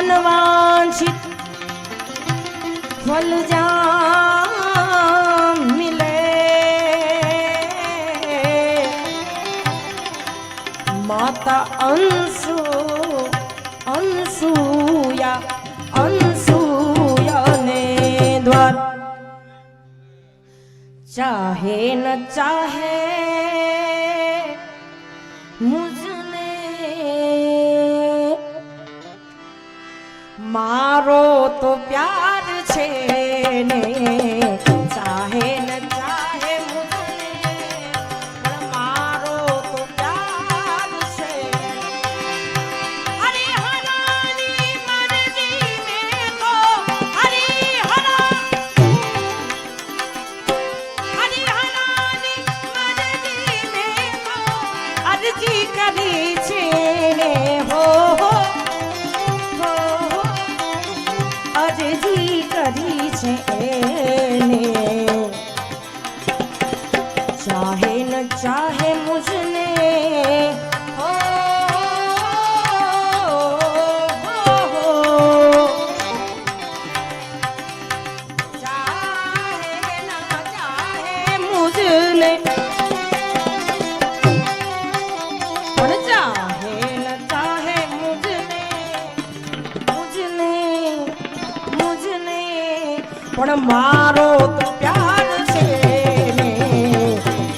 मनवांछित फल जा मिले। माता अनसूया ने द्वार चाहे न चाहे मुझने मारो तो प्यार छे ने। चाहे न चाहे मुझने पर मारो तो प्यार छे। हरि हरानी मर्जी में तो हरि हरानी मर्जी में तो अर्जी करी छे ने। हो अर्जी करी छे ने। चाहे न चाहे मुझने हो, चाहे न चाहे मुझने और चाहे न चाहे मुझने पण मारो तो प्यार छे ने।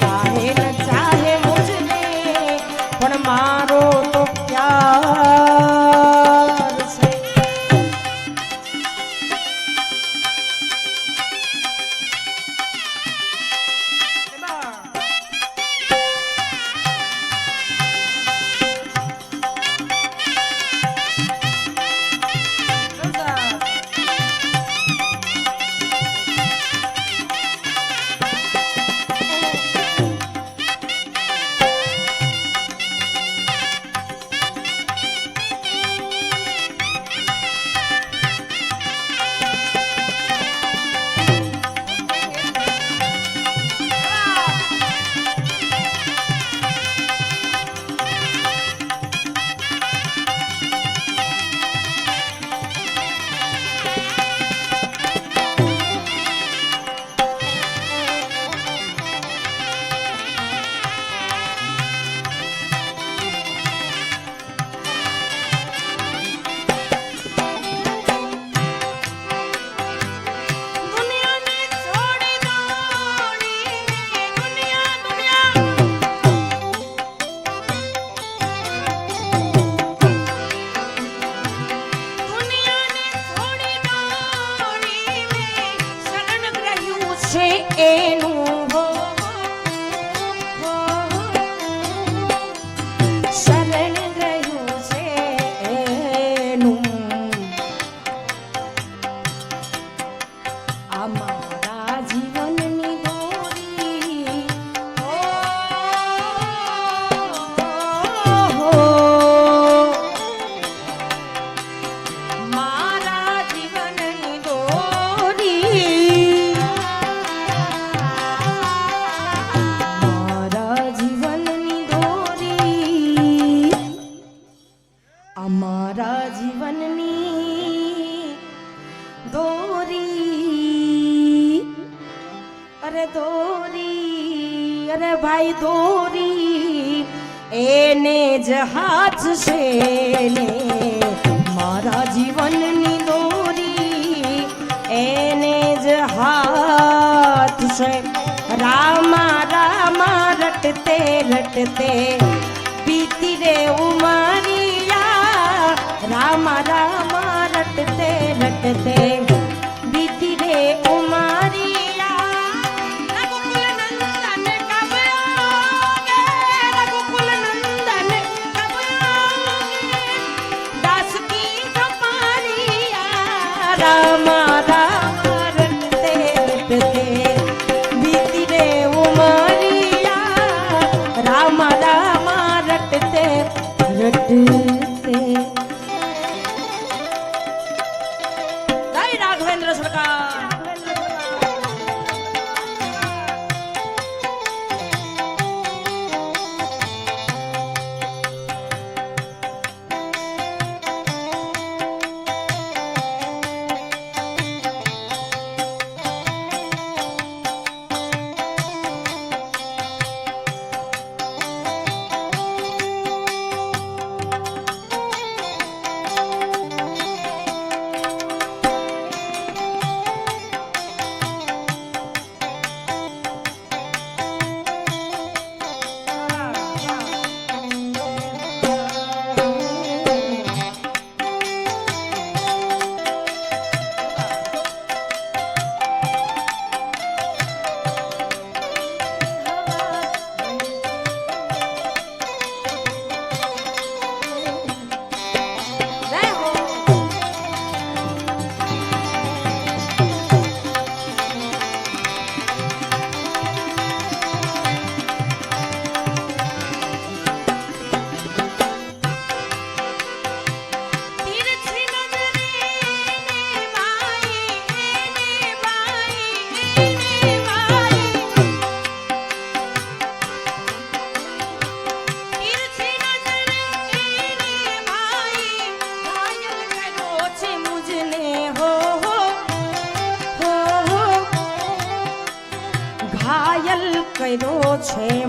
चाहे न चाहे मुझने पण मारो तो प्यार छे। भाई दोरी एने ज हाथ से ने मारा जीवन नी दोरी एने ज हाथ से। रामा रामा रटते रटते बीती रे उमरिया। रामा रामा रटते रटते बीती रे उमरिया। रामा रामा रटते रटते बीती रे उमरिया। रामा रामा रटते रटते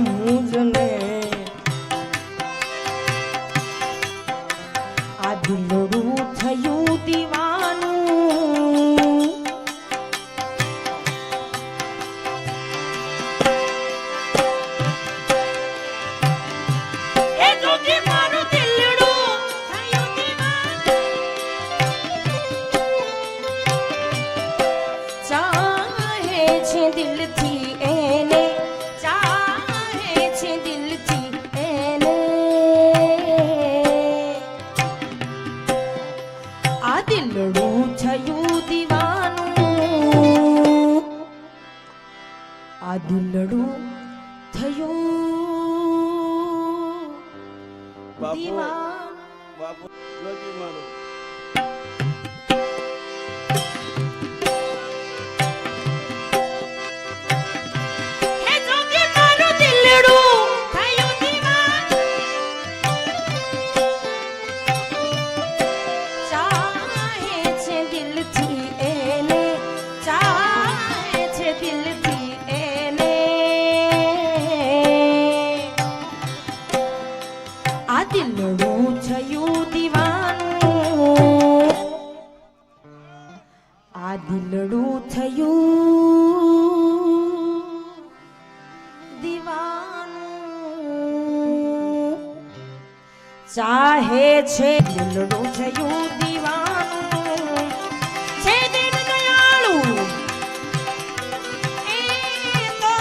મુજને આ દિલડું થયું દીવાનું એ જોજી મારું દિલડું થયું દીવાનું ચાહે છે દિલથી એને ચાહે છે દિલથી એને આ દિલડું થયું દીવાનું આ દિલડું થયું દીવાનું બાપુ જોજી મારો હે જોગી મારું દિલડું થયું દીવાનું ચાહે છે દિલથી એને ચાહે છે દિલથી એને આ દિલડું થયું દીવાનું આ દિલડું થયું દીવાનું ચાહે છે દિલડું થયું દીવાનું છે દિલ દયાળુ એ તો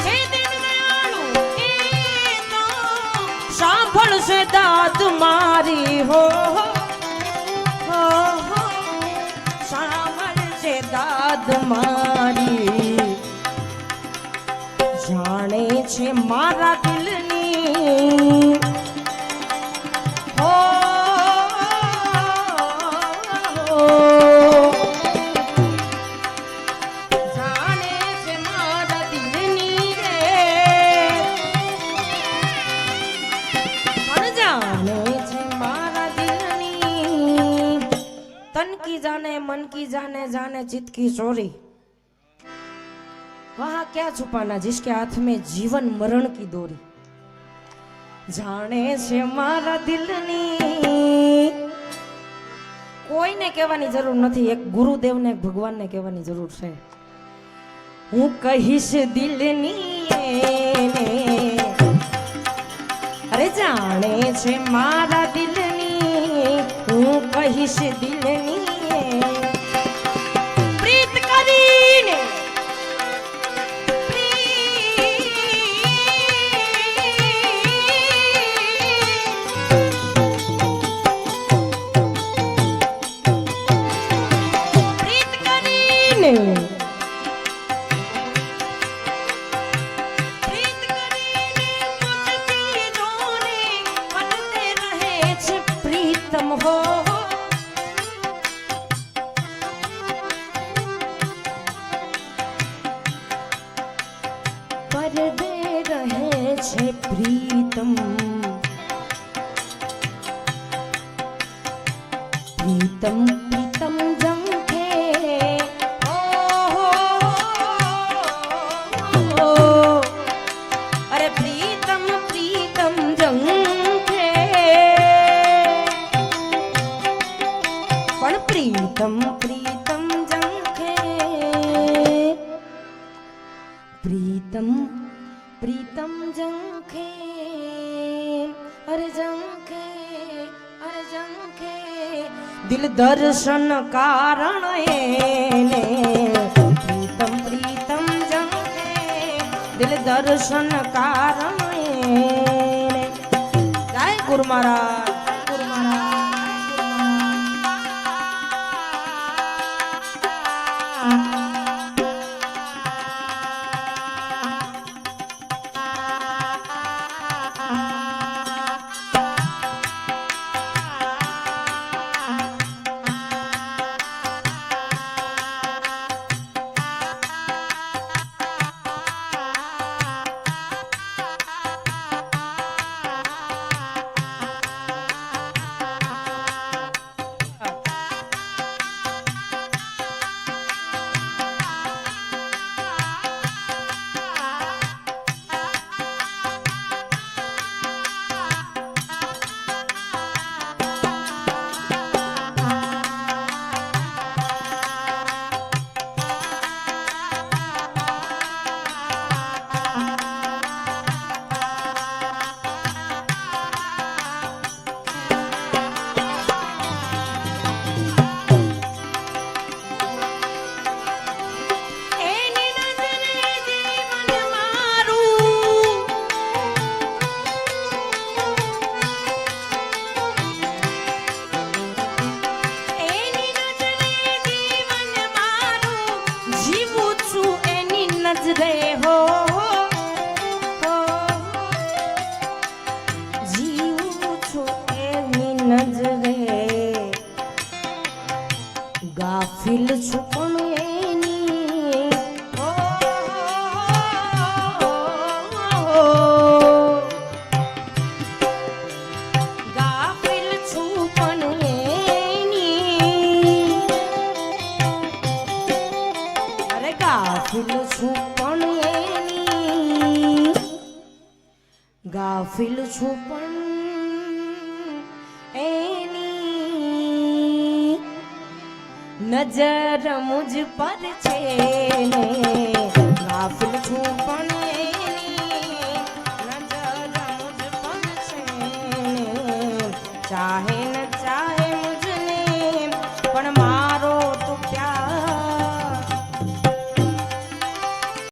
છે દિલ દયાળુ એ તો સાંભળશે દાદ મારી હો સાંભળશે દાદ મારી જાણે છે મારા દિલની હો જાણે છે મારા દિલની રે પણ જાણે છે મારા દિલની तन की जाने मन की जाने जाने चित की चोरी वहां क्या छुपाना जिसके हाथ में जीवन मरण की डोरी जाने से मारा दिलनी કોઈને કહેવાની જરૂર નથી એક ગુરુદેવને ભગવાનને કહેવાની જરૂર છે હું કહીશ દિલની એને અરે જાણે છે મારા દિલની હું કહીશ દિલની પ્રીત કરીને પ્રીત કરીને प्रीतम हो पर्दे रहे छे प्रीतम प्रीतम प्रीतम जंखे अरे प्रीतम प्रीतम जंखे पण प्रीतम प्रीतम जंखे प्रीतम प्रीतम जंखे अरे जंखे दिल दर्शन कारण एने प्रीतम प्रीतम जंखे दिल दर्शन कारण एने जय गुरु महाराज गुरु ગાફિલ છું પણ એની ગાફિલ છું પણ એની અરે ગાફિલ છું પણ એની ગાફિલ છું પણ એની નજર મુझ પર છે ને ગાફિલ છું પણ એની નજર મુझ પર છે ને ચાહે ન